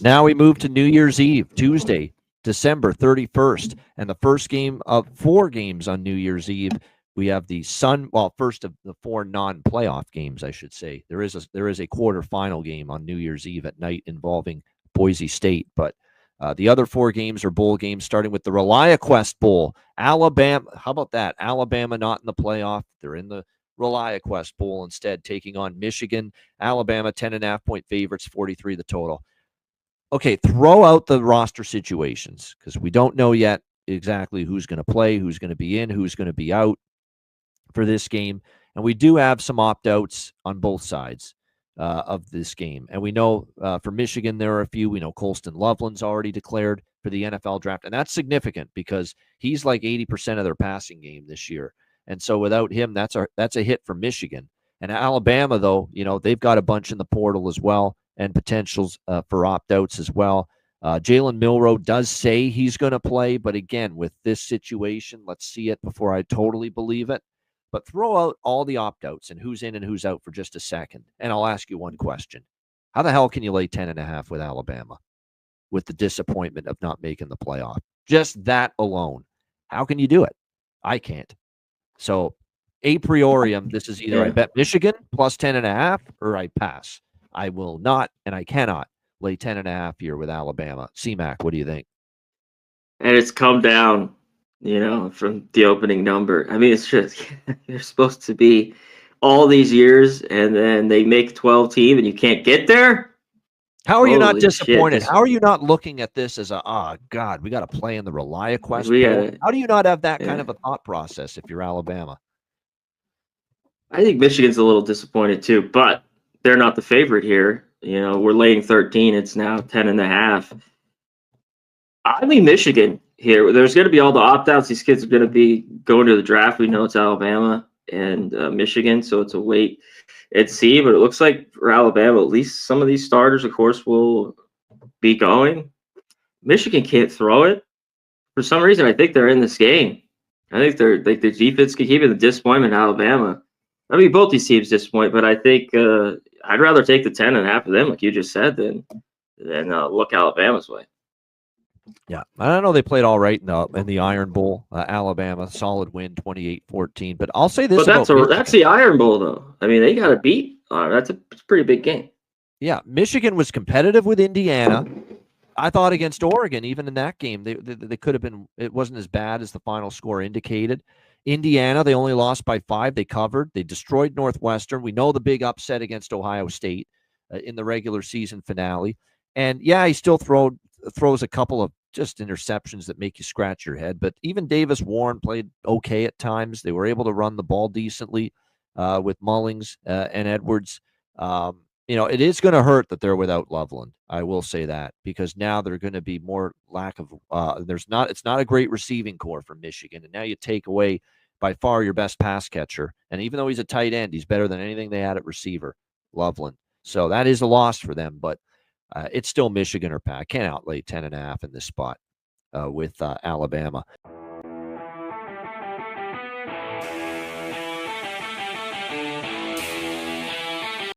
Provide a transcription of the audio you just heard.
Now we move to New Year's Eve, Tuesday, December 31st, and the first game of 4 games on New Year's Eve. We have the first of the 4 non-playoff games, I should say. There is a quarterfinal game on New Year's Eve at night involving Boise State, but the other 4 games are bowl games, starting with the Reliaquest Bowl. Alabama, how about that? Alabama not in the playoff. They're in the Reliaquest Bowl instead, taking on Michigan. Alabama, 10.5-point favorites, 43 the total. Okay, throw out the roster situations because we don't know yet exactly who's going to play, who's going to be in, who's going to be out for this game. And we do have some opt-outs on both sides of this game. And we know for Michigan, there are a few. We know Colston Loveland's already declared for the NFL draft. And that's significant because he's like 80% of their passing game this year. And so without him, that's a hit for Michigan. And Alabama, though, they've got a bunch in the portal as well and potentials for opt-outs as well. Jalen Milroe does say he's going to play, but again, with this situation, let's see it before I totally believe it. But throw out all the opt-outs and who's in and who's out for just a second, and I'll ask you one question. How the hell can you lay 10.5 with Alabama with the disappointment of not making the playoff? Just that alone. How can you do it? I can't. So a priorium, this is either I bet Michigan plus 10.5 or I pass. I will not, and I cannot lay 10.5 here with Alabama. C-Mac, what do you think? And it's come down, from the opening number. I mean, it's just, you're supposed to be all these years, and then they make 12 team, and you can't get there? How are you not disappointed? How are you not looking at this as God, we got to play in the Reliaquest Bowl? How do you not have that kind of a thought process if you're Alabama? I think Michigan's a little disappointed too, but they're not the favorite here. We're laying 13. It's now 10.5. I mean, Michigan here. There's going to be all the opt-outs. These kids are going to be going to the draft. We know it's Alabama and Michigan, so it's a wait and see. But it looks like for Alabama, at least some of these starters, of course, will be going. Michigan can't throw it. For some reason, I think they're in this game. I think they're like the defense can keep it. The disappointment in Alabama. I mean, both these teams disappoint, but I think I'd rather take the 10.5 of them, like you just said, than look Alabama's way. Yeah, I know they played all right in the Iron Bowl. Alabama, solid win, 28-14. But I'll say this: but that's the Iron Bowl, though. I mean, they got to beat. That's a pretty big game. Yeah, Michigan was competitive with Indiana. I thought against Oregon, even in that game, they could have been. It wasn't as bad as the final score indicated. Indiana, they only lost by 5. They covered. They destroyed Northwestern. We know the big upset against Ohio State in the regular season finale. And, yeah, he still throws a couple of just interceptions that make you scratch your head. But even Davis Warren played okay at times. They were able to run the ball decently with Mullings and Edwards. It is going to hurt that they're without Loveland. I will say that because now they're going to be more lack of it's not a great receiving core for Michigan. And now you take away by far your best pass catcher. And even though he's a tight end, he's better than anything they had at receiver, Loveland. So that is a loss for them, but it's still Michigan or pass. I can't outlay 10.5 in this spot with Alabama.